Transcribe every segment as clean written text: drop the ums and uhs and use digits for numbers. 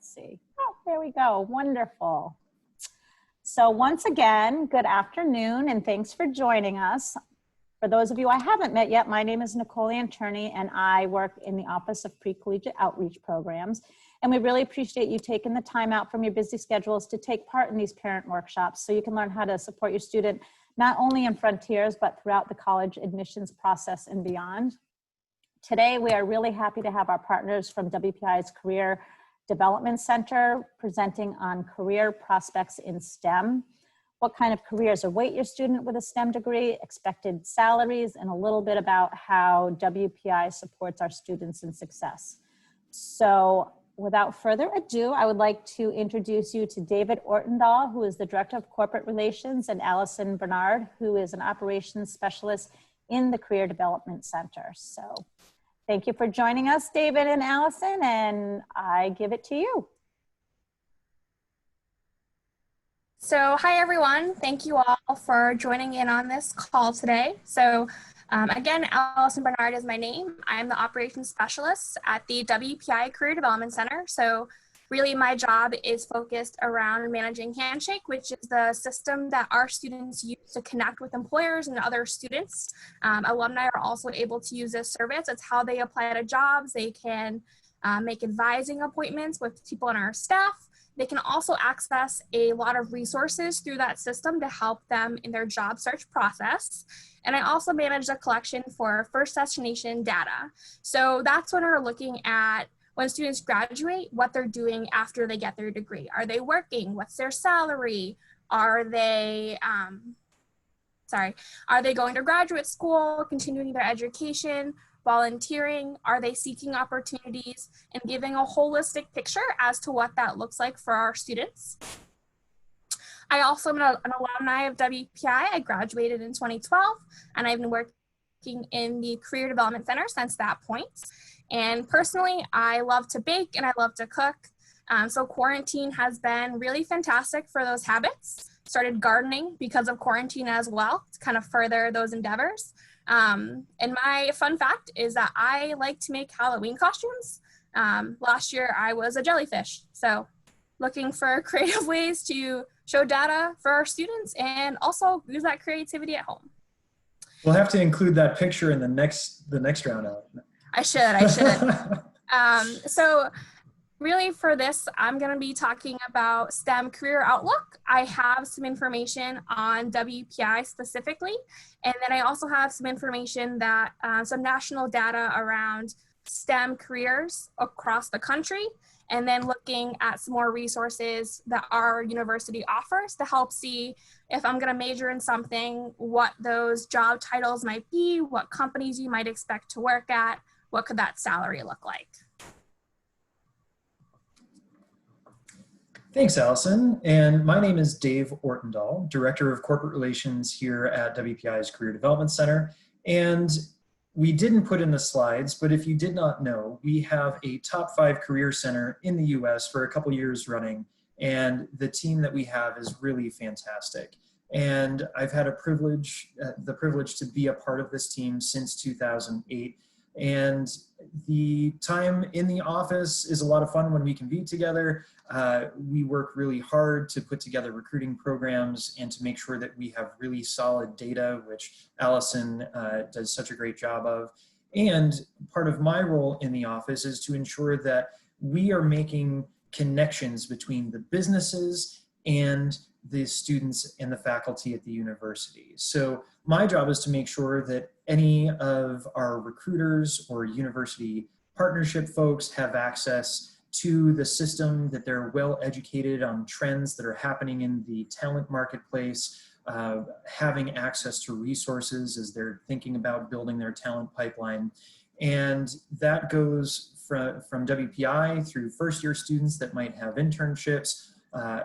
Let's see. Oh, there we go. Wonderful. So once again, good afternoon and thanks for joining us. For those of you I haven't met yet, my name is Nicole Anterney and I work in the Office of Pre-Collegiate Outreach Programs. And we really appreciate you taking the time out from your busy schedules to take part in these parent workshops so you can learn how to support your student not only in Frontiers, but throughout the college admissions process and beyond. Today, we are really happy to have our partners from WPI's Career Development Center presenting on career prospects in STEM, what kind of careers await your student with a STEM degree, expected salaries, and a little bit about how WPI supports our students in success. So without further ado, I would like to introduce you to David Ortendahl, who is the Director of Corporate Relations, and Allison Bernard, who is an Operations Specialist in the Career Development Center. So thank you for joining us, David and Allison, and I give it to you. So hi, everyone. Thank you all for joining in on this call today. So again, Allison Bernard is my name. I am the Operations Specialist at the WPI Career Development Center. So really my job is focused around managing Handshake, which is the system that our students use to connect with employers and other students. Alumni are also able to use this service. It's how they apply to jobs. They can make advising appointments with people on our staff. They can also access a lot of resources through that system to help them in their job search process. And I also manage the collection for first destination data. So that's when we're looking at when students graduate, what they're doing after they get their degree. Are they working? What's their salary? Are they, are they going to graduate school, continuing their education, volunteering? Are they seeking opportunities, and giving a holistic picture as to what that looks like for our students? I also am an alumni of WPI. I graduated in 2012, and I've been working in the Career Development Center since that point. And personally, I love to bake and I love to cook. So quarantine has been really fantastic for those habits. Started gardening because of quarantine as well to kind of further those endeavors. And my fun fact is that I like to make Halloween costumes. Last year I was a jellyfish. So looking for creative ways to show data for our students and also use that creativity at home. We'll have to include that picture in the next round out. I should. So really for this, I'm going to be talking about STEM career outlook. I have some information on WPI specifically, and then I also have some information that some national data around STEM careers across the country, and then looking at some more resources that our university offers to help see if I'm going to major in something, what those job titles might be, what companies you might expect to work at, what could that salary look like? Thanks, Allison. And my name is Dave Ortendahl, Director of Corporate Relations here at WPI's Career Development Center. And we didn't put in the slides, but if you did not know, we have a top 5 career center in the US for a couple years running. And the team that we have is really fantastic. And I've had the privilege to be a part of this team since 2008. And the time in the office is a lot of fun when we can be together. We work really hard to put together recruiting programs and to make sure that we have really solid data, which Allison does such a great job of. And part of my role in the office is to ensure that we are making connections between the businesses and the students and the faculty at the university. So my job is to make sure that any of our recruiters or university partnership folks have access to the system, that they're well educated on trends that are happening in the talent marketplace, having access to resources as they're thinking about building their talent pipeline. And that goes from WPI through first-year students that might have internships,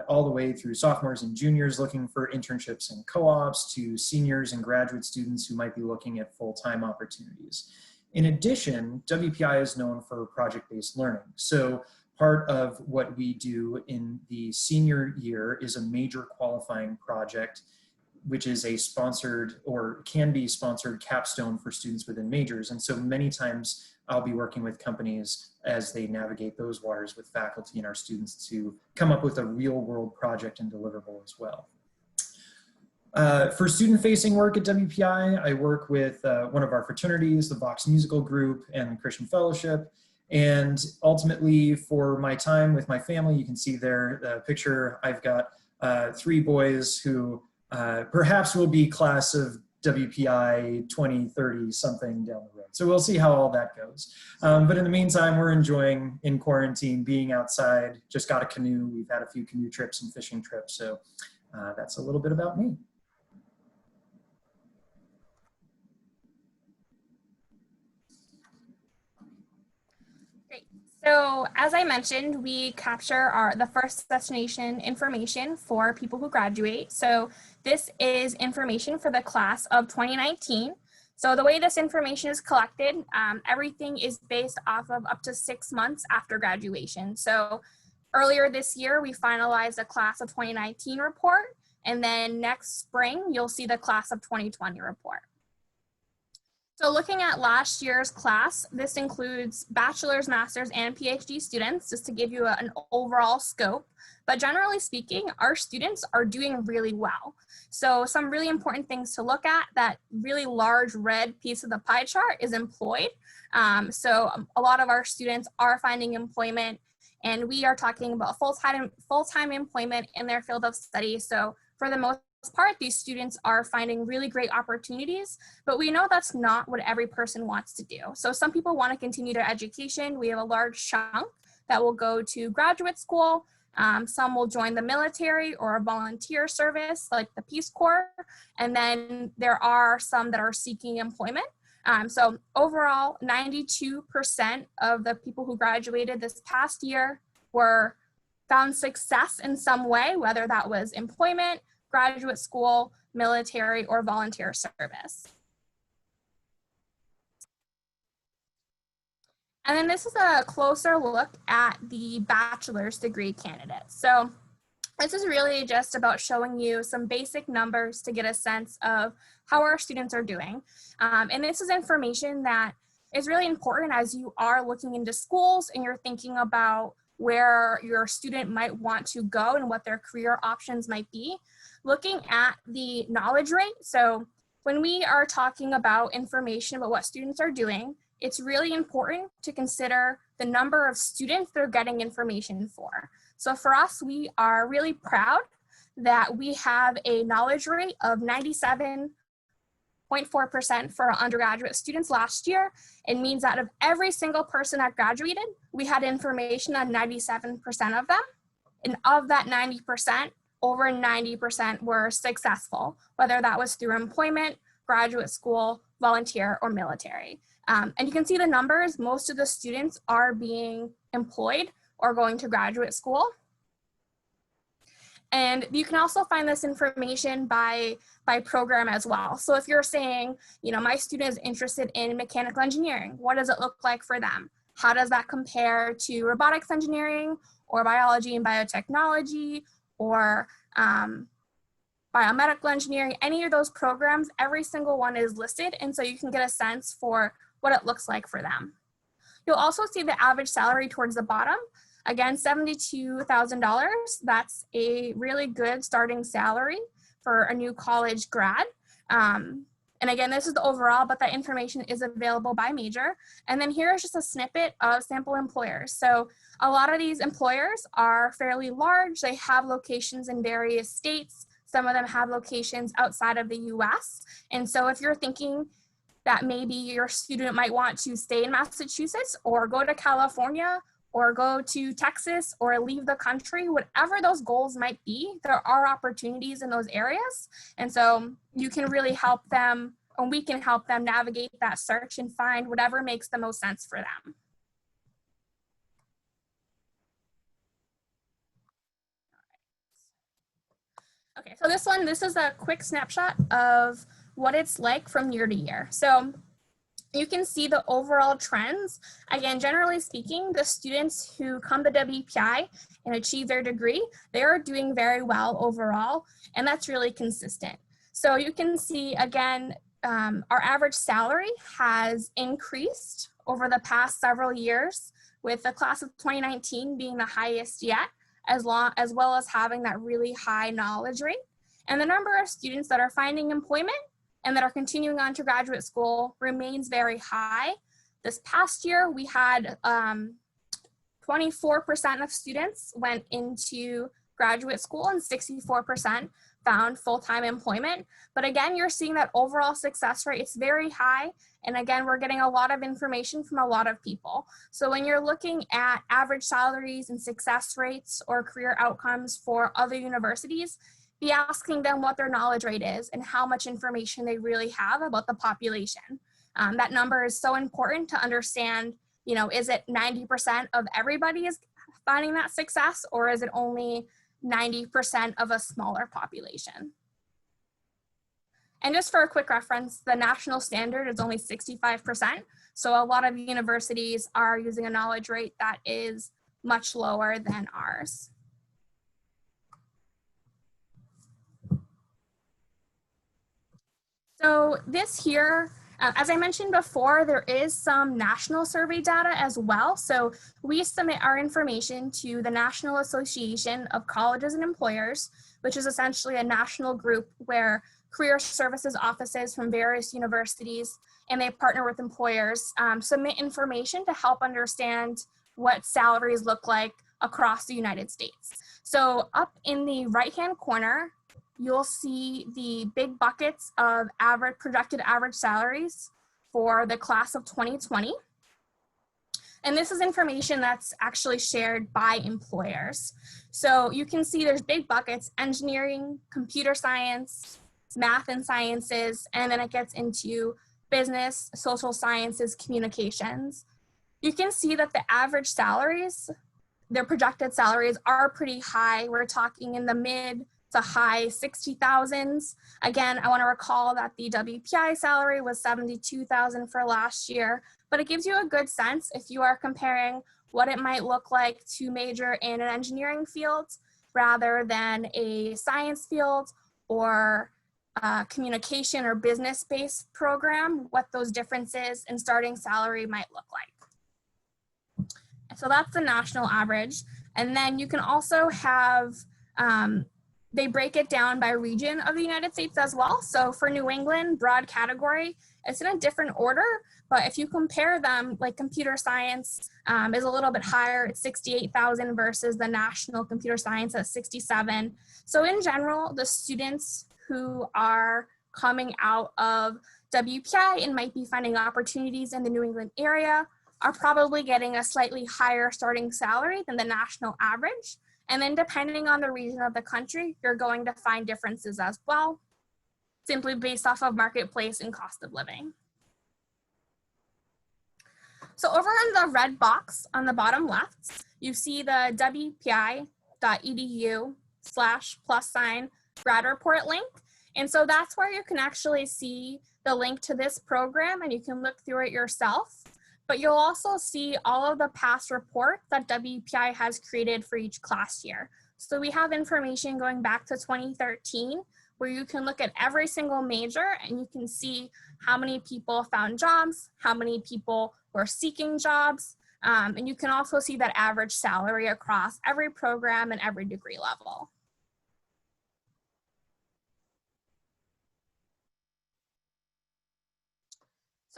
all the way through sophomores and juniors looking for internships and co-ops, to seniors and graduate students who might be looking at full-time opportunities. In addition, WPI is known for project-based learning. So part of what we do in the senior year is a major qualifying project which is a sponsored or can be sponsored capstone for students within majors. And so many times I'll be working with companies as they navigate those waters with faculty and our students to come up with a real world project and deliverable as well. For student-facing work at WPI, I work with one of our fraternities, the Vox Musical Group and the Christian Fellowship. And ultimately, for my time with my family, you can see there the picture. I've got 3 boys who perhaps will be class of WPI 2030 something down the road. So we'll see how all that goes. But in the meantime, we're enjoying in quarantine, being outside, just got a canoe. We've had a few canoe trips and fishing trips. So that's a little bit about me. So as I mentioned, we capture the first destination information for people who graduate. So this is information for the class of 2019. So the way this information is collected, everything is based off of up to 6 months after graduation. So earlier this year, we finalized a class of 2019 report, and then next spring, you'll see the class of 2020 report. So looking at last year's class, this includes bachelor's, master's, and PhD students, just to give you an overall scope. But generally speaking, our students are doing really well. So some really important things to look at, that really large red piece of the pie chart is employed. So a lot of our students are finding employment, and we are talking about full-time employment in their field of study. So for the most part, these students are finding really great opportunities, but we know that's not what every person wants to do. So some people want to continue their education. We have a large chunk that will go to graduate school. Some will join the military or a volunteer service like the Peace Corps. And then there are some that are seeking employment. So overall, 92% of the people who graduated this past year found success in some way, whether that was employment, graduate school, military, or volunteer service. And then this is a closer look at the bachelor's degree candidates. So this is really just about showing you some basic numbers to get a sense of how our students are doing. And this is information that is really important as you are looking into schools and you're thinking about where your student might want to go and what their career options might be. Looking at the knowledge rate. So when we are talking about information about what students are doing, it's really important to consider the number of students they're getting information for. So for us, we are really proud that we have a knowledge rate of 97.4% for our undergraduate students last year. It means that of every single person that graduated, we had information on 97% of them. And of that 90%, over 90% were successful, whether that was through employment, graduate school, volunteer, or military. And you can see the numbers. Most of the students are being employed or going to graduate school. And you can also find this information by program as well. So if you're saying, you know, my student is interested in mechanical engineering, what does it look like for them? How does that compare to robotics engineering or biology and biotechnology or biomedical engineering? Any of those programs, every single one is listed. And so you can get a sense for what it looks like for them. You'll also see the average salary towards the bottom. Again, $72,000. That's a really good starting salary for a new college grad. And again, this is the overall, but that information is available by major. And then here is just a snippet of sample employers. So a lot of these employers are fairly large. They have locations in various states. Some of them have locations outside of the US. And so if you're thinking that maybe your student might want to stay in Massachusetts or go to California or go to Texas or leave the country, whatever those goals might be, there are opportunities in those areas. And so you can really help them, and we can help them navigate that search and find whatever makes the most sense for them. Okay, so this is a quick snapshot of what it's like from year to year. So you can see the overall trends. Again, generally speaking, the students who come to WPI and achieve their degree, they are doing very well overall, and that's really consistent. So you can see again, our average salary has increased over the past several years, with the class of 2019 being the highest yet, as well as having that really high knowledge rate. And the number of students that are finding employment and that are continuing on to graduate school remains very high. This past year, we had 24% of students went into graduate school and 64% found full-time employment. But again, you're seeing that overall success rate, it's very high. And again, we're getting a lot of information from a lot of people. So when you're looking at average salaries and success rates or career outcomes for other universities, be asking them what their knowledge rate is and how much information they really have about the population. That number is so important to understand, you know, is it 90% of everybody is finding that success, or is it only 90% of a smaller population? And just for a quick reference, the national standard is only 65%. So a lot of universities are using a knowledge rate that is much lower than ours. So this here, as I mentioned before, there is some national survey data as well. So we submit our information to the National Association of Colleges and Employers, which is essentially a national group where career services offices from various universities, and they partner with employers, submit information to help understand what salaries look like across the United States. So up in the right-hand corner, you'll see the big buckets of projected average salaries for the class of 2020. And this is information that's actually shared by employers. So you can see there's big buckets: engineering, computer science, math and sciences, and then it gets into business, social sciences, communications. You can see that the average salaries, their projected salaries, are pretty high. We're talking in the mid to high 60,000s. Again, I want to recall that the WPI salary was 72,000 for last year, but it gives you a good sense if you are comparing what it might look like to major in an engineering field rather than a science field or communication or business-based program, what those differences in starting salary might look like. So that's the national average. And then you can also have, they break it down by region of the United States as well. So for New England, broad category, it's in a different order, but if you compare them, like computer science is a little bit higher at 68,000 versus the national computer science at 67. So in general, the students who are coming out of WPI and might be finding opportunities in the New England area are probably getting a slightly higher starting salary than the national average. And then depending on the region of the country, you're going to find differences as well, simply based off of marketplace and cost of living. So over in the red box on the bottom left, you see the wpi.edu/+grad report link. And so that's where you can actually see the link to this program and you can look through it yourself. But you'll also see all of the past reports that WPI has created for each class year. So we have information going back to 2013, where you can look at every single major and you can see how many people found jobs, how many people were seeking jobs, and you can also see that average salary across every program and every degree level.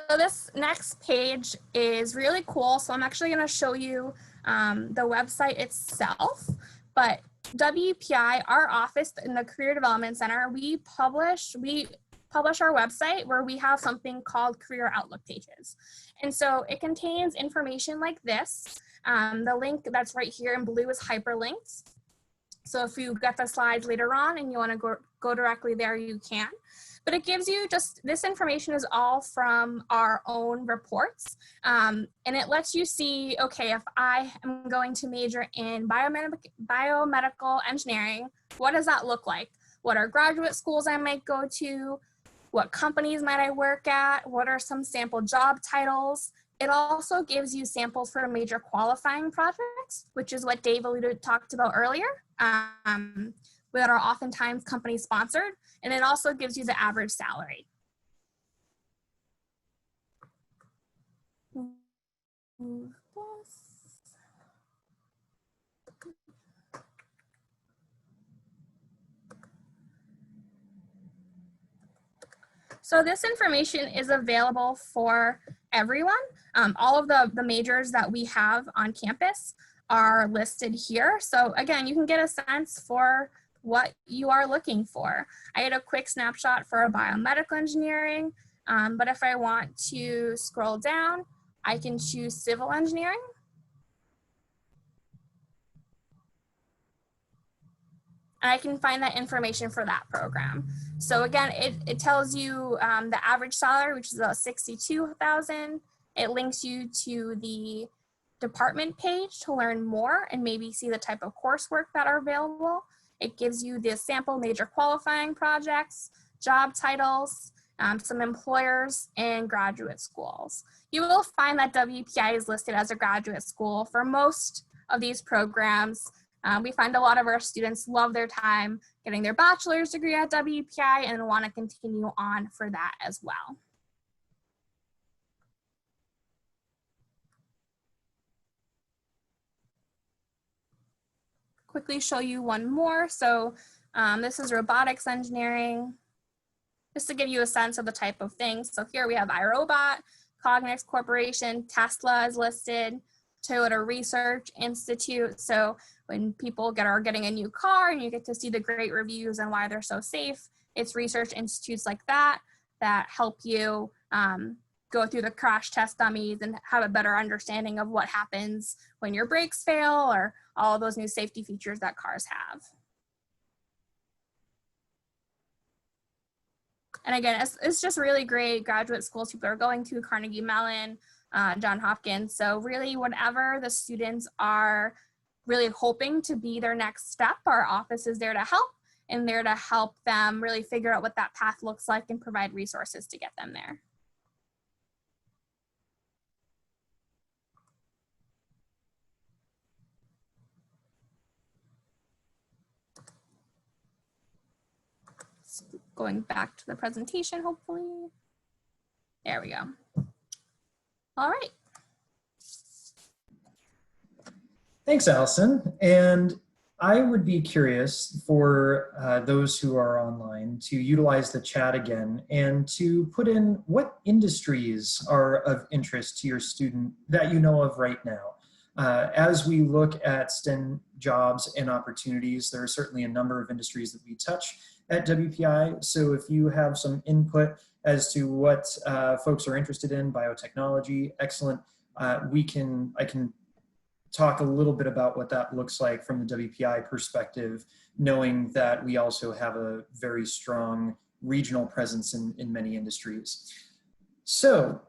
So this next page is really cool. So I'm actually going to show you the website itself. But WPI, our office in the Career Development Center, we publish our website where we have something called Career Outlook pages. And so it contains information like this. The link that's right here in blue is hyperlinked. So if you get the slides later on and you want to go directly there, you can. But it gives you this information is all from our own reports. And it lets you see, okay, if I am going to major in biomedical engineering, what does that look like? What are graduate schools I might go to? What companies might I work at? What are some sample job titles? It also gives you samples for major qualifying projects, which is what Dave talked about earlier. that are oftentimes company sponsored, and it also gives you the average salary. So this information is available for everyone. All of the majors that we have on campus are listed here. So again, you can get a sense for what you are looking for. I had a quick snapshot for a biomedical engineering, but if I want to scroll down, I can choose civil engineering. And I can find that information for that program. So again, it tells you the average salary, which is about $62,000. It links you to the department page to learn more and maybe see the type of coursework that are available. It gives you the sample major qualifying projects, job titles, some employers, and graduate schools. You will find that WPI is listed as a graduate school for most of these programs. We find a lot of our students love their time getting their bachelor's degree at WPI and want to continue on for that as well. Quickly show you one more. So this is robotics engineering, just to give you a sense of the type of things. So here we have iRobot, Cognex Corporation, Tesla is listed, Toyota Research Institute. So when people are getting a new car and you get to see the great reviews and why they're so safe, it's research institutes like that that help you go through the crash test dummies and have a better understanding of what happens when your brakes fail or all of those new safety features that cars have. And again, it's just really great graduate schools people are going to, Carnegie Mellon, Johns Hopkins. So really whatever the students are really hoping to be their next step, our office is there to help and there to help them really figure out what that path looks like and provide resources to get them there. So going back to the presentation, hopefully. There we go. All right. Thanks, Allison. And I would be curious for those who are online to utilize the chat again and to put in what industries are of interest to your student that you know of right now. As we look at STEM jobs and opportunities, there are certainly a number of industries that we touch at WPI. So if you have some input as to what folks are interested in, biotechnology, excellent. I can talk a little bit about what that looks like from the WPI perspective, knowing that we also have a very strong regional presence in many industries. So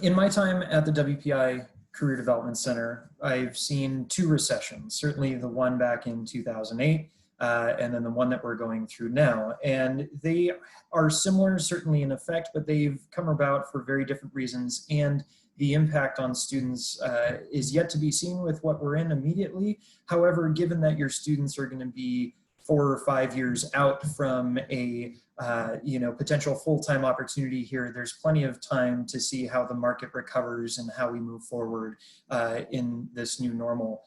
in my time at the WPI Career Development Center, I've seen two recessions, certainly the one back in 2008, and then the one that we're going through now. And they are similar, certainly in effect, but they've come about for very different reasons. And the impact on students is yet to be seen with what we're in immediately. However, given that your students are going to be 4 or 5 years out from a potential full-time opportunity here, there's plenty of time to see how the market recovers and how we move forward in this new normal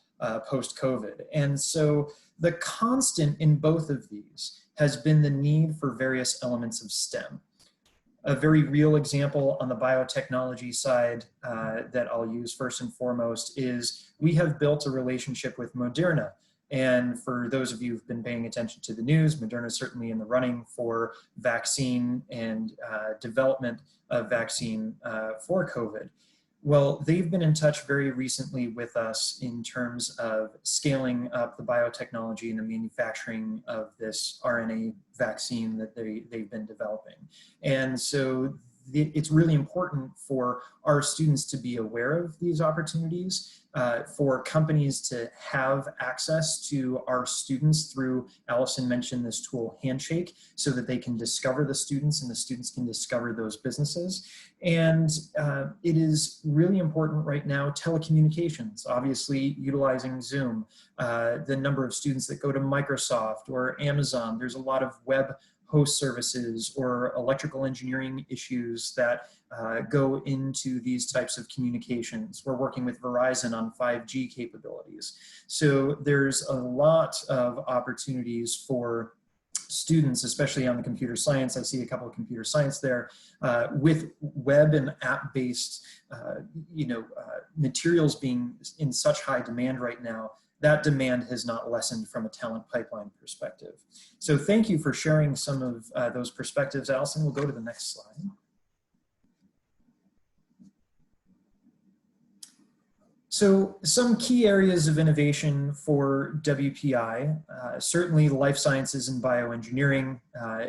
post-COVID. And so the constant in both of these has been the need for various elements of STEM. A very real example on the biotechnology side that I'll use first and foremost is we have built a relationship with Moderna. And for those of you who've been paying attention to the news, Moderna is certainly in the running for vaccine and development of vaccine for COVID. Well, they've been in touch very recently with us in terms of scaling up the biotechnology and the manufacturing of this RNA vaccine that they've been developing. And so it's really important for our students to be aware of these opportunities, for companies to have access to our students through, Allison mentioned this tool Handshake, so that they can discover the students and the students can discover those businesses. And it is really important right now, telecommunications, obviously utilizing Zoom, the number of students that go to Microsoft or Amazon. There's a lot of web host services or electrical engineering issues that go into these types of communications. We're working with Verizon on 5G capabilities. So there's a lot of opportunities for students, especially on the computer science. I see a couple of computer science there, with web and app-based materials being in such high demand right now. That demand has not lessened from a talent pipeline perspective. So thank you for sharing some of those perspectives, Allison. We'll go to the next slide. So some key areas of innovation for WPI, certainly life sciences and bioengineering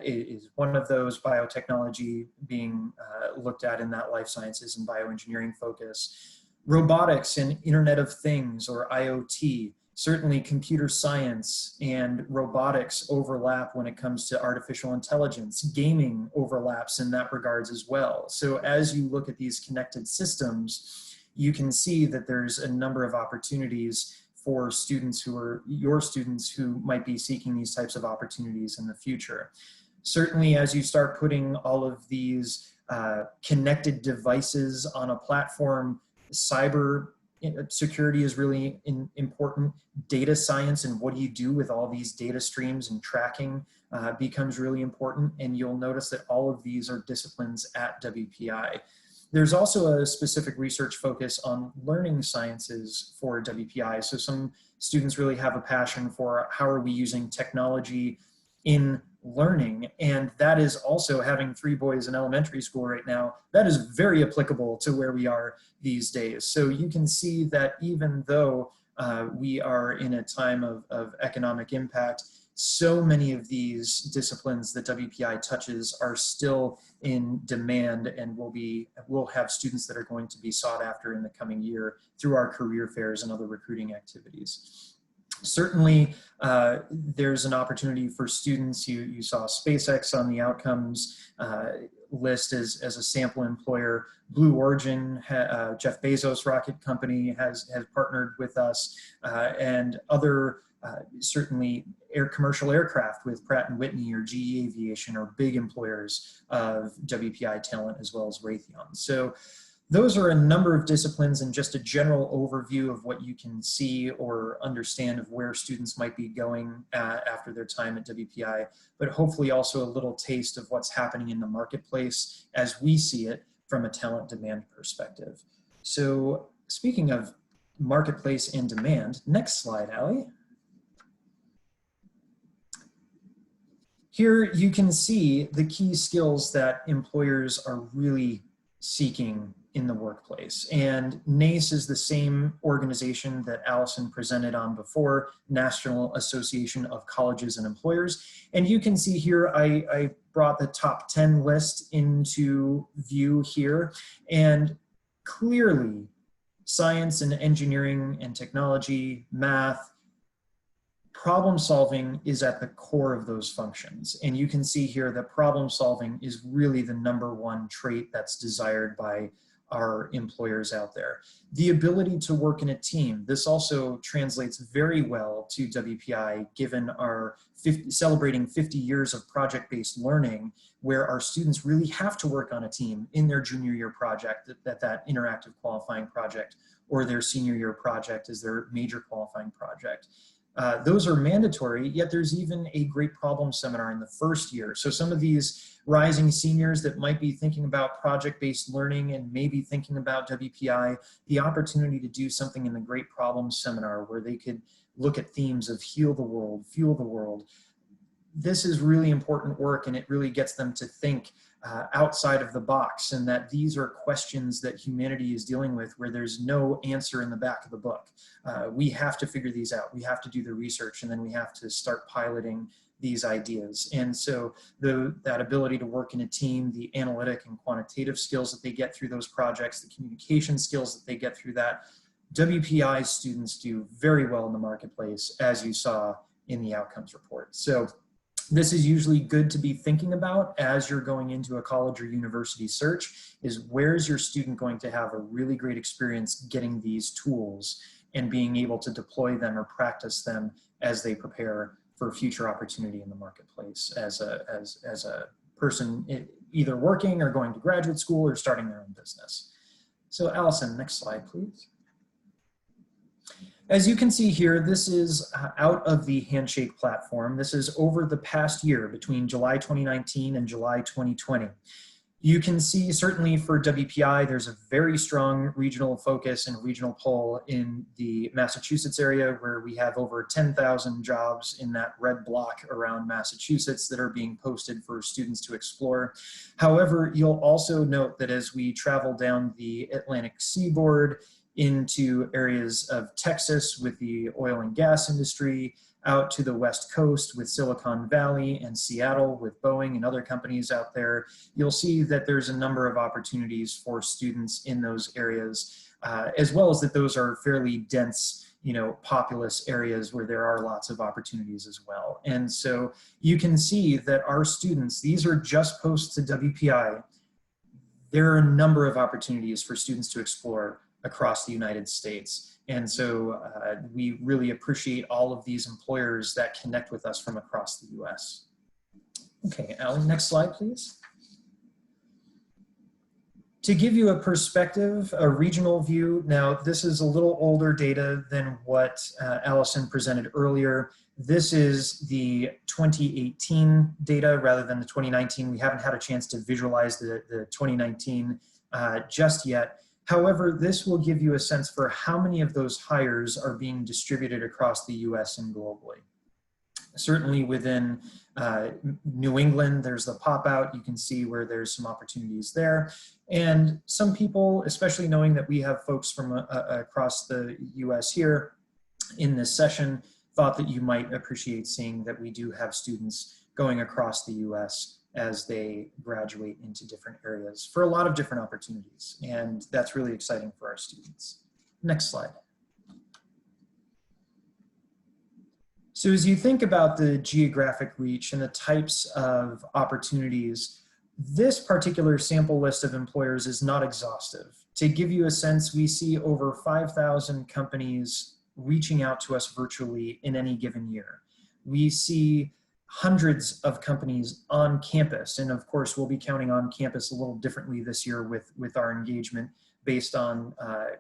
is one of those, biotechnology being looked at in that life sciences and bioengineering focus. Robotics and Internet of Things, or IoT, certainly computer science and robotics overlap when it comes to artificial intelligence. Gaming overlaps in that regards as well. So as you look at these connected systems, you can see that there's a number of opportunities for students who are your students who might be seeking these types of opportunities in the future. Certainly as you start putting all of these connected devices on a platform, cyber security is really important. Data science and what do you do with all these data streams and tracking becomes really important. And you'll notice that all of these are disciplines at WPI. There's also a specific research focus on learning sciences for WPI. So some students really have a passion for how are we using technology in learning, and that is also, having 3 boys in elementary school right now, that is very applicable to where we are these days. So you can see that even though we are in a time of economic impact, so many of these disciplines that WPI touches are still in demand, and we'll have students that are going to be sought after in the coming year through our career fairs and other recruiting activities. Certainly, there's an opportunity for students. You saw SpaceX on the outcomes list as a sample employer. Blue Origin, Jeff Bezos' rocket company, has partnered with us, and other certainly commercial aircraft with Pratt & Whitney or GE Aviation are big employers of WPI talent, as well as Raytheon. So those are a number of disciplines and just a general overview of what you can see or understand of where students might be going after their time at WPI, but hopefully also a little taste of what's happening in the marketplace as we see it from a talent demand perspective. So speaking of marketplace and demand, next slide, Allie. Here you can see the key skills that employers are really seeking in the workplace. And NACE is the same organization that Allison presented on before, National Association of Colleges and Employers. And you can see here, I brought the top 10 list into view here. And clearly, science and engineering and technology, math, problem solving is at the core of those functions. And you can see here that problem solving is really the #1 trait that's desired by our employers out there. The ability to work in a team. This also translates very well to WPI, given our celebrating 50 years of project-based learning, where our students really have to work on a team in their junior year project, that interactive qualifying project, or their senior year project as their major qualifying project. Those are mandatory, yet there's even a great problem seminar in the first year. So some of these rising seniors that might be thinking about project-based learning and maybe thinking about WPI, the opportunity to do something in the great problem seminar where they could look at themes of heal the world, fuel the world, this is really important work, and it really gets them to think outside of the box, and that these are questions that humanity is dealing with where there's no answer in the back of the book. We have to figure these out. We have to do the research, and then we have to start piloting these ideas. And so that ability to work in a team, the analytic and quantitative skills that they get through those projects, the communication skills that they get through that, WPI students do very well in the marketplace, as you saw in the outcomes report. So this is usually good to be thinking about as you're going into a college or university search, is where's your student going to have a really great experience getting these tools and being able to deploy them or practice them as they prepare for future opportunity in the marketplace as a person either working or going to graduate school or starting their own business. So Allison, next slide, please. As you can see here, this is out of the Handshake platform. This is over the past year between July 2019 and July 2020. You can see certainly for WPI, there's a very strong regional focus and regional pull in the Massachusetts area, where we have over 10,000 jobs in that red block around Massachusetts that are being posted for students to explore. However, you'll also note that as we travel down the Atlantic seaboard into areas of Texas with the oil and gas industry, out to the West Coast with Silicon Valley and Seattle with Boeing and other companies out there, you'll see that there's a number of opportunities for students in those areas, as well as that those are fairly dense, populous areas where there are lots of opportunities as well. And so you can see that our students, these are just posts to WPI. There are a number of opportunities for students to explore across the United States. And so we really appreciate all of these employers that connect with us from across the US. Okay, Alan, next slide, please. To give you a perspective, a regional view, now this is a little older data than what Allison presented earlier. This is the 2018 data rather than the 2019. We haven't had a chance to visualize the 2019 just yet. However, this will give you a sense for how many of those hires are being distributed across the US and globally. Certainly within New England, there's the pop out. You can see where there's some opportunities there. And some people, especially knowing that we have folks from across the US here in this session, thought that you might appreciate seeing that we do have students going across the US as they graduate into different areas for a lot of different opportunities. And that's really exciting for our students. Next slide. So as you think about the geographic reach and the types of opportunities, this particular sample list of employers is not exhaustive. To give you a sense, we see over 5,000 companies reaching out to us virtually in any given year. We see hundreds of companies on campus, and of course we'll be counting on campus a little differently this year with our engagement based on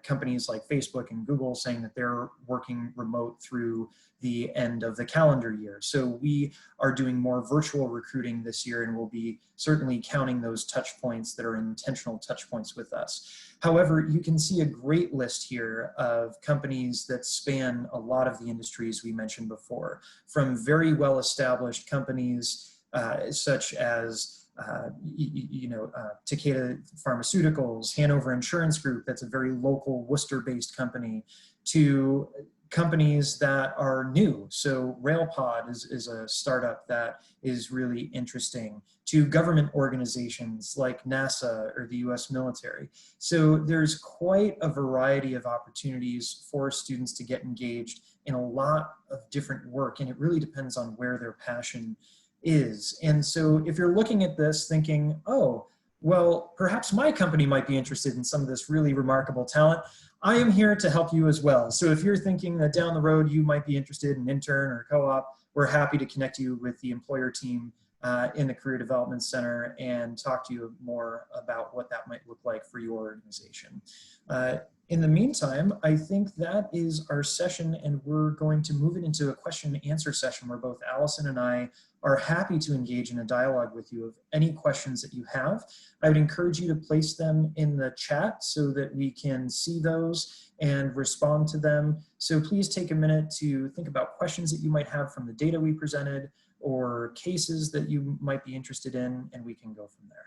companies like Facebook and Google saying that they're working remote through the end of the calendar year. So we are doing more virtual recruiting this year, and we'll be certainly counting those touch points that are intentional touch points with us. However, you can see a great list here of companies that span a lot of the industries we mentioned before, from very well-established companies such as Takeda Pharmaceuticals, Hanover Insurance Group, that's a very local Worcester-based company, to companies that are new. So RailPod is a startup that is really interesting, to government organizations like NASA or the US military. So there's quite a variety of opportunities for students to get engaged in a lot of different work, and it really depends on where their passion is. And so if you're looking at this thinking, oh, well, perhaps my company might be interested in some of this really remarkable talent, I am here to help you as well. So if you're thinking that down the road you might be interested in intern or co-op, we're happy to connect you with the employer team in the Career Development Center and talk to you more about what that might look like for your organization. In the meantime, I think that is our session, and we're going to move it into a question and answer session where both Allison and I are happy to engage in a dialogue with you of any questions that you have. I would encourage you to place them in the chat so that we can see those and respond to them. So please take a minute to think about questions that you might have from the data we presented or cases that you might be interested in, and we can go from there.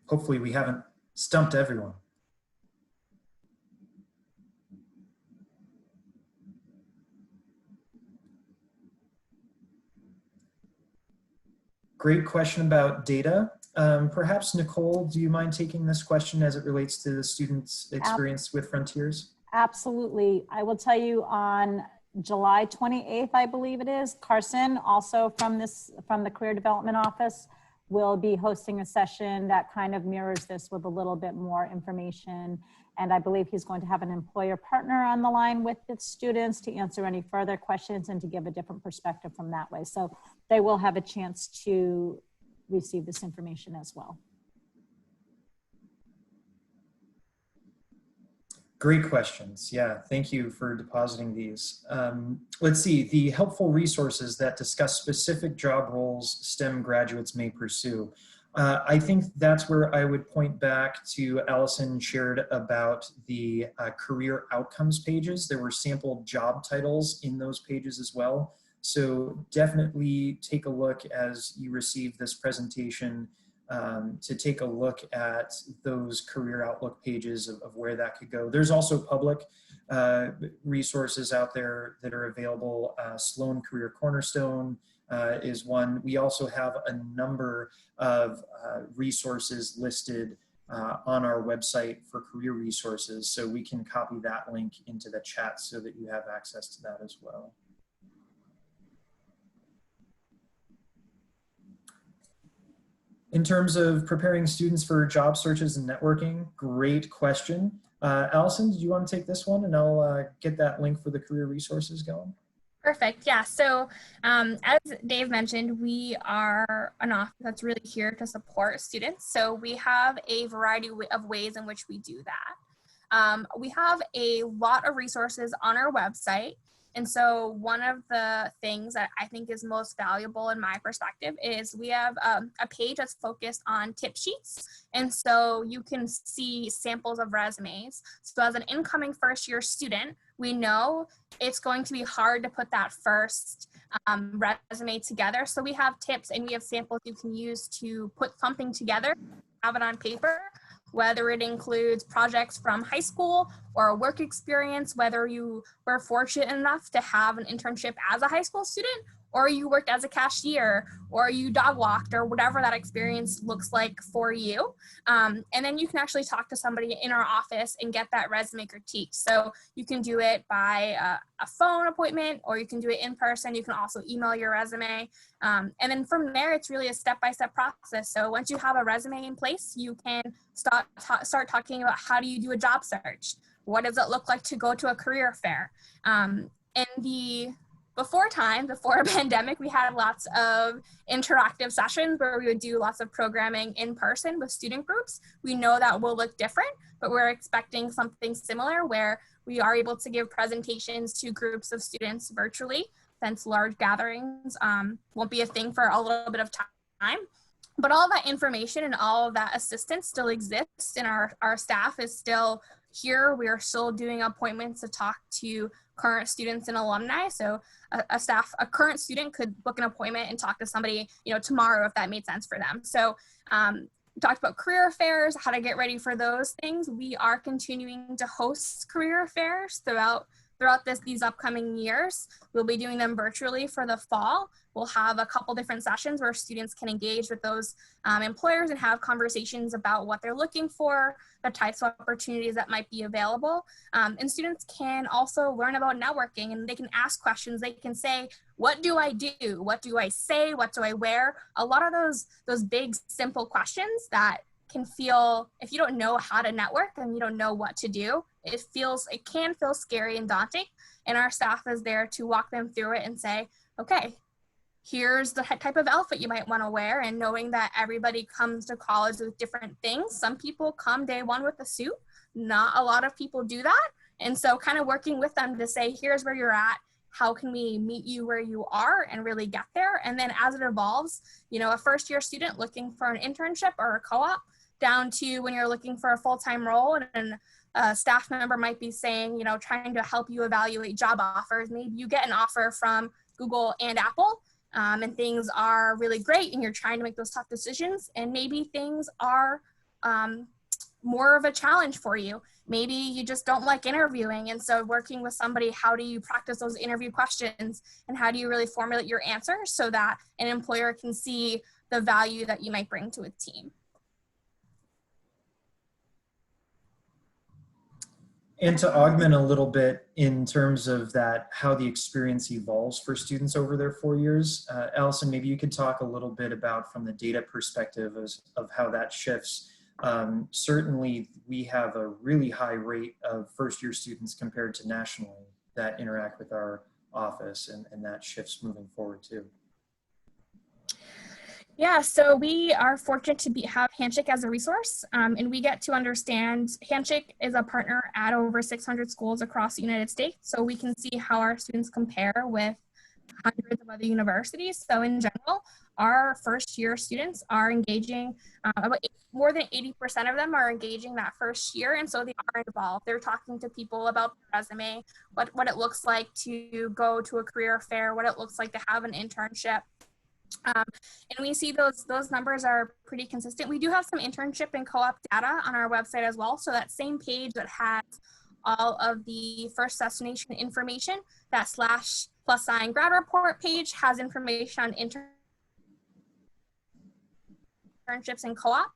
Hopefully we haven't stumped everyone. Great question about data. Perhaps Nicole, do you mind taking this question as it relates to the students' experience with Frontiers? Absolutely. I will tell you on July 28th, I believe it is, Carson, also from the Career Development Office, will be hosting a session that kind of mirrors this with a little bit more information. And I believe he's going to have an employer partner on the line with the students to answer any further questions and to give a different perspective from that way. So they will have a chance to receive this information as well. Great questions. Yeah, thank you for depositing these. Let's see, the helpful resources that discuss specific job roles STEM graduates may pursue. I think that's where I would point back to Allison shared about the career outcomes pages. There were sample job titles in those pages as well. So definitely take a look as you receive this presentation to take a look at those career outlook pages of where that could go. There's also public resources out there that are available. Sloan Career Cornerstone is one. We also have a number of resources listed on our website for career resources, so we can copy that link into the chat so that you have access to that as well. In terms of preparing students for job searches and networking, great question. Allison, did you want to take this one, and I'll get that link for the career resources going? Perfect. Yeah. So as Dave mentioned, we are an office that's really here to support students. So we have a variety of ways in which we do that. We have a lot of resources on our website. And so one of the things that I think is most valuable in my perspective is we have a page that's focused on tip sheets. And so you can see samples of resumes. So as an incoming first-year student, we know it's going to be hard to put that first resume together. So we have tips and we have samples you can use to put something together, have it on paper, whether it includes projects from high school or a work experience, whether you were fortunate enough to have an internship as a high school student, or you worked as a cashier, or you dog walked, or whatever that experience looks like for you. And then you can actually talk to somebody in our office and get that resume critiqued. So you can do it by a phone appointment, or you can do it in person. You can also email your resume. And then from there, it's really a step-by-step process. So once you have a resume in place, you can start talking about how do you do a job search? What does it look like to go to a career fair? Before a pandemic, we had lots of interactive sessions where we would do lots of programming in person with student groups. We know that will look different, but we're expecting something similar where we are able to give presentations to groups of students virtually, since large gatherings won't be a thing for a little bit of time. But all that information and all of that assistance still exists, and our staff is still here. We are still doing appointments to talk to current students and alumni. So a current student could book an appointment and talk to somebody, tomorrow if that made sense for them. So we talked about career fairs, how to get ready for those things. We are continuing to host career fairs throughout these upcoming years. We'll be doing them virtually for the fall. We'll have a couple different sessions where students can engage with those employers and have conversations about what they're looking for, the types of opportunities that might be available. And students can also learn about networking, and they can ask questions. They can say, what do I do? What do I say? What do I wear? A lot of those big, simple questions that can feel, if you don't know how to network and you don't know what to do, it can feel scary and daunting. And our staff is there to walk them through it and say, okay, here's the type of outfit you might want to wear, and knowing that everybody comes to college with different things. Some people come day one with a suit. Not a lot of people do that. And so kind of working with them to say, here's where you're at. How can we meet you where you are and really get there? And then as it evolves, you know, a first year student looking for an internship or a co-op, down to when you're looking for a full-time role, and a staff member might be saying, you know, trying to help you evaluate job offers. Maybe you get an offer from Google and Apple, and things are really great and you're trying to make those tough decisions, and maybe things are more of a challenge for you. Maybe you just don't like interviewing, and so working with somebody, how do you practice those interview questions, and how do you really formulate your answers so that an employer can see the value that you might bring to a team. And to augment a little bit in terms of that, how the experience evolves for students over their 4 years, Allison, maybe you could talk a little bit about, from the data perspective, of how that shifts. Certainly, we have a really high rate of first-year students compared to nationally that interact with our office, and that shifts moving forward too. Yeah, so we are fortunate to have Handshake as a resource, and we get to understand, Handshake is a partner at over 600 schools across the United States, so we can see how our students compare with hundreds of other universities. So in general, our first year students are engaging, more than 80% of them are engaging that first year, and so they are involved. They're talking to people about their resume, what it looks like to go to a career fair, what it looks like to have an internship. And we see those numbers are pretty consistent. We do have some internship and co-op data on our website as well. So that same page that has all of the first destination information, that /+ grad report page has information on internships and co-op.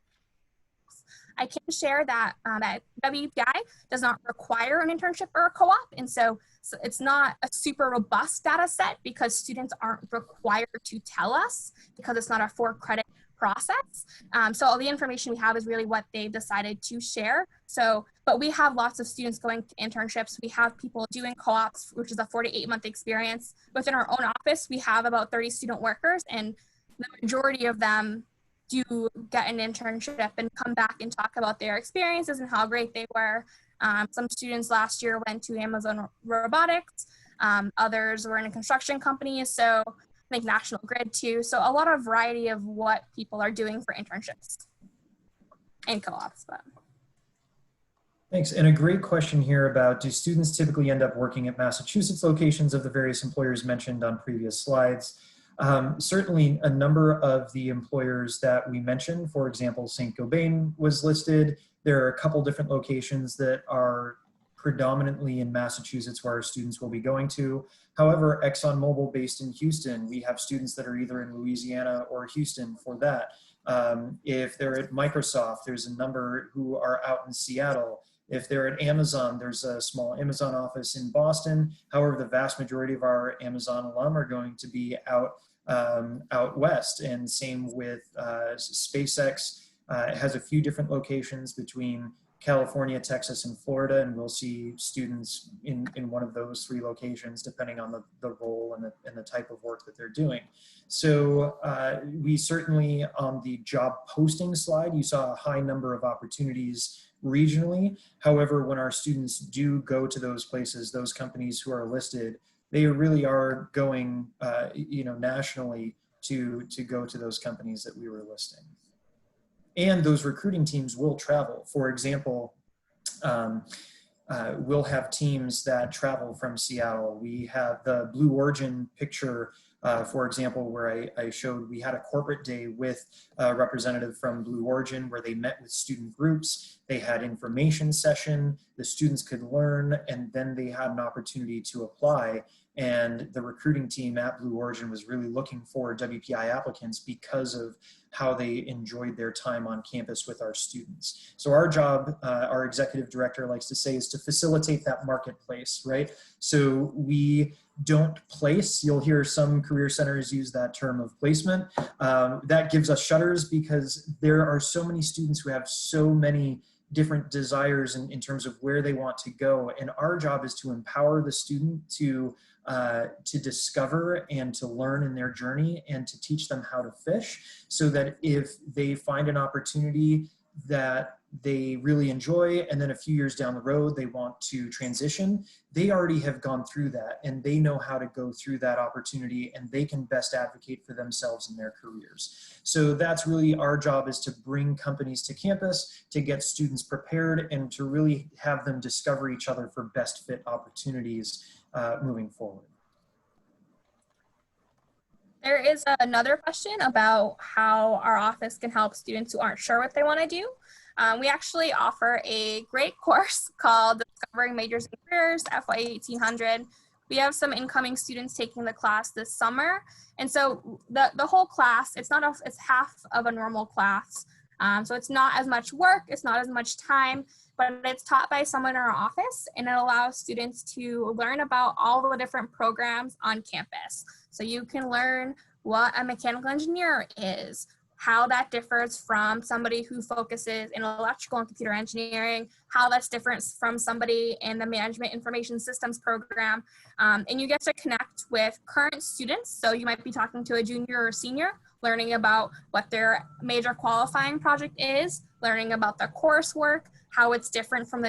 I can share that that WPI does not require an internship or a co-op, and so it's not a super robust data set because students aren't required to tell us, because it's not a 4-credit process. So all the information we have is really what they've decided to share. So, but we have lots of students going to internships. We have people doing co-ops, which is a 4 to 8 month experience. Within our own office, we have about 30 student workers, and the majority of them do get an internship and come back and talk about their experiences and how great they were. Some students last year went to Amazon Robotics. Others were in a construction company. So I think National Grid too. So a lot of variety of what people are doing for internships and co-ops. Thanks. And a great question here about, do students typically end up working at Massachusetts locations of the various employers mentioned on previous slides? Certainly a number of the employers that we mentioned, for example, St. Gobain was listed. There are a couple different locations that are predominantly in Massachusetts where our students will be going to. However, ExxonMobil based in Houston, we have students that are either in Louisiana or Houston for that. If they're at Microsoft, there's a number who are out in Seattle. If they're at Amazon, there's a small Amazon office in Boston. However, the vast majority of our Amazon alum are going to be out west, and same with SpaceX. It has a few different locations between California, Texas, and Florida, and we'll see students in one of those 3 locations depending on the role and the type of work that they're doing. So we certainly, on the job posting slide, you saw a high number of opportunities regionally. However, when our students do go to those places, those companies who are listed, they really are going nationally to go to those companies that we were listing. And those recruiting teams will travel. For example, we'll have teams that travel from Seattle. We have the Blue Origin picture, for example, where I showed we had a corporate day with a representative from Blue Origin where they met with student groups. They had information session, the students could learn, and then they had an opportunity to apply. And the recruiting team at Blue Origin was really looking for WPI applicants because of how they enjoyed their time on campus with our students. So our job, our executive director likes to say, is to facilitate that marketplace, right? So we don't place, you'll hear some career centers use that term of placement. That gives us shudders because there are so many students who have so many different desires in terms of where they want to go. And our job is to empower the student to discover and to learn in their journey, and to teach them how to fish, so that if they find an opportunity that they really enjoy, and then a few years down the road they want to transition, they already have gone through that and they know how to go through that opportunity, and they can best advocate for themselves in their careers. So that's really our job, is to bring companies to campus, to get students prepared, and to really have them discover each other for best fit opportunities moving forward. There is another question about how our office can help students who aren't sure what they want to do. We actually offer a great course called Discovering Majors and Careers, FY 1800. We have some incoming students taking the class this summer. And so the whole class, it's half of a normal class. So it's not as much work, it's not as much time, but it's taught by someone in our office, and it allows students to learn about all the different programs on campus. So you can learn what a mechanical engineer is, how that differs from somebody who focuses in electrical and computer engineering, how that's different from somebody in the management information systems program. And you get to connect with current students. So you might be talking to a junior or senior, learning about what their major qualifying project is, learning about their coursework, how it's different from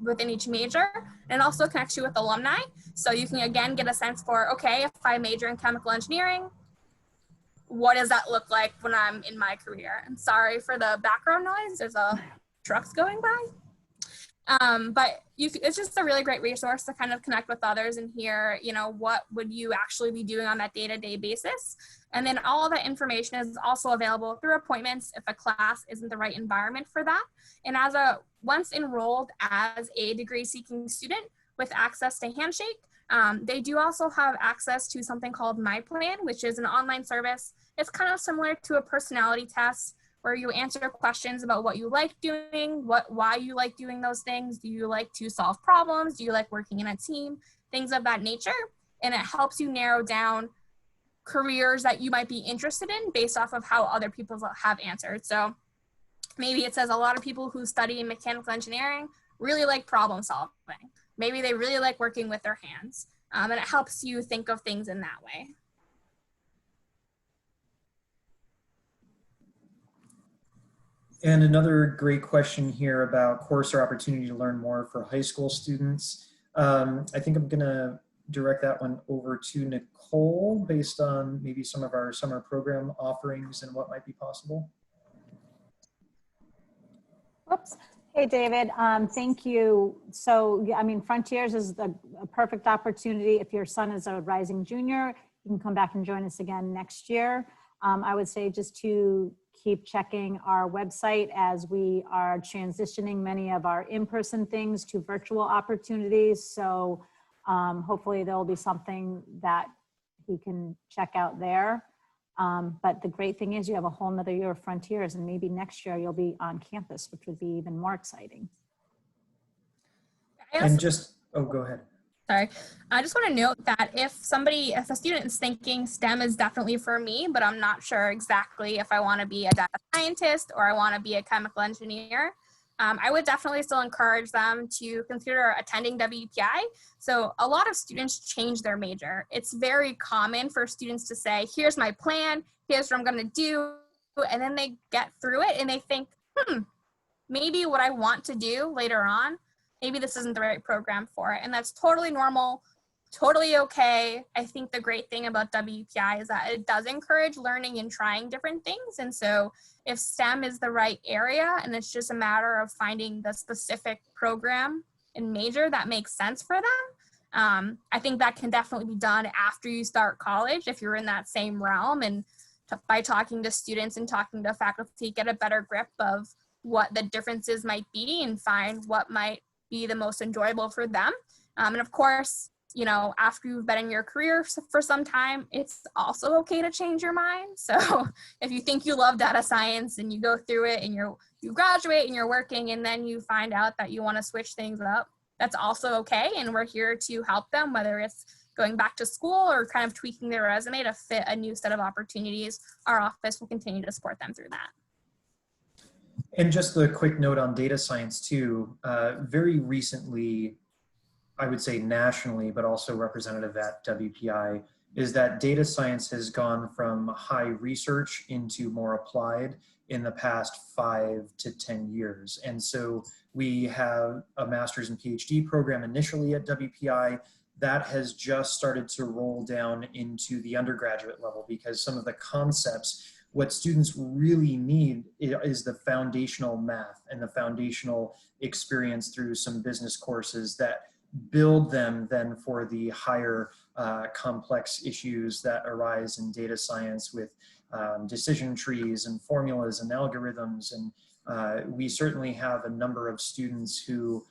within each major, and also connects you with alumni. So you can again get a sense for, okay, if I major in chemical engineering, what does that look like when I'm in my career? And sorry for the background noise, there's trucks going by. But it's just a really great resource to kind of connect with others and hear, what would you actually be doing on that day-to-day basis. And then all of that information is also available through appointments if a class isn't the right environment for that. And once enrolled as a degree-seeking student with access to Handshake, they do also have access to something called My Plan, which is an online service. It's kind of similar to a personality test where you answer questions about what you like doing, why you like doing those things. Do you like to solve problems? Do you like working in a team? Things of that nature. And it helps you narrow down careers that you might be interested in based off of how other people have answered. So maybe it says a lot of people who study mechanical engineering really like problem solving. Maybe they really like working with their hands. And it helps you think of things in that way. And another great question here about course or opportunity to learn more for high school students. I think I'm gonna direct that one over to Nicole based on maybe some of our summer program offerings and what might be possible. Whoops. Hey, David, thank you. So, I mean, Frontiers is a perfect opportunity. If your son is a rising junior, you can come back and join us again next year. I would say just to keep checking our website as we are transitioning many of our in-person things to virtual opportunities. So hopefully there'll be something that he can check out there. But the great thing is you have a whole nother year of Frontiers, and maybe next year you'll be on campus, which would be even more exciting. And just, oh, go ahead. Sorry, I just want to note that if a student is thinking STEM is definitely for me, but I'm not sure exactly if I want to be a data scientist or I want to be a chemical engineer, I would definitely still encourage them to consider attending WPI. So a lot of students change their major. It's very common for students to say, here's my plan, here's what I'm going to do, and then they get through it and they think, maybe what I want to do later on, maybe this isn't the right program for it. And that's totally normal, totally okay. I think the great thing about WPI is that it does encourage learning and trying different things. And so if STEM is the right area and it's just a matter of finding the specific program and major that makes sense for them, I think that can definitely be done after you start college if you're in that same realm. And by talking to students and talking to faculty, get a better grip of what the differences might be and find what might be the most enjoyable for them. And of course, after you've been in your career for some time, it's also okay to change your mind. So if you think you love data science and you go through it and you graduate and you're working and then you find out that you want to switch things up, that's also okay. And we're here to help them, whether it's going back to school or kind of tweaking their resume to fit a new set of opportunities. Our office will continue to support them through that. And just a quick note on data science too, very recently, I would say nationally, but also representative at WPI, is that data science has gone from high research into more applied in the past 5 to 10 years. And so we have a master's and PhD program initially at WPI that has just started to roll down into the undergraduate level, because some of the concepts, what students really need is the foundational math and the foundational experience through some business courses that build them then for the higher complex issues that arise in data science with decision trees and formulas and algorithms. And we certainly have a number of students who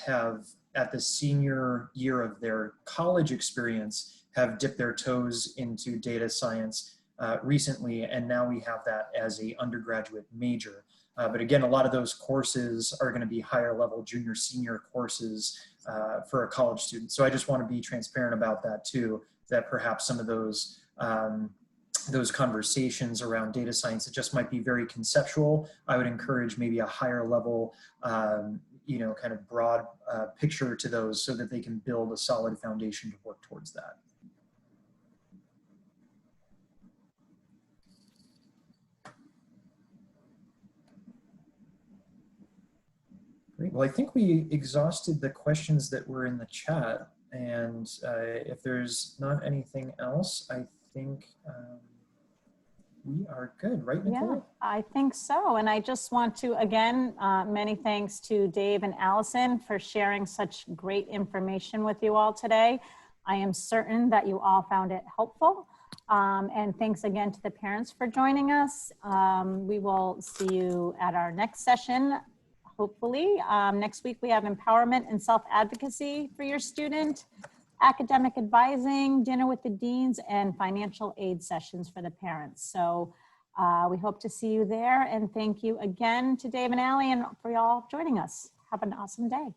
have, at the senior year of their college experience, have dipped their toes into data science recently, and now we have that as a undergraduate major. But again, a lot of those courses are going to be higher level junior, senior courses for a college student. So I just want to be transparent about that too, that perhaps some of those conversations around data science, it just might be very conceptual. I would encourage maybe a higher level, you know, kind of broad picture to those so that they can build a solid foundation to work towards that. Great. Well, I think we exhausted the questions that were in the chat, and if there's not anything else, I think we are good, right, Nicole? Yeah, I think so. And I just want to, again, many thanks to Dave and Allison for sharing such great information with you all today. I am certain that you all found it helpful. And thanks again to the parents for joining us. We will see you at our next session. Hopefully, next week we have empowerment and self-advocacy for your student, academic advising, dinner with the deans, and financial aid sessions for the parents. So we hope to see you there. And thank you again to Dave and Allie and for y'all joining us. Have an awesome day.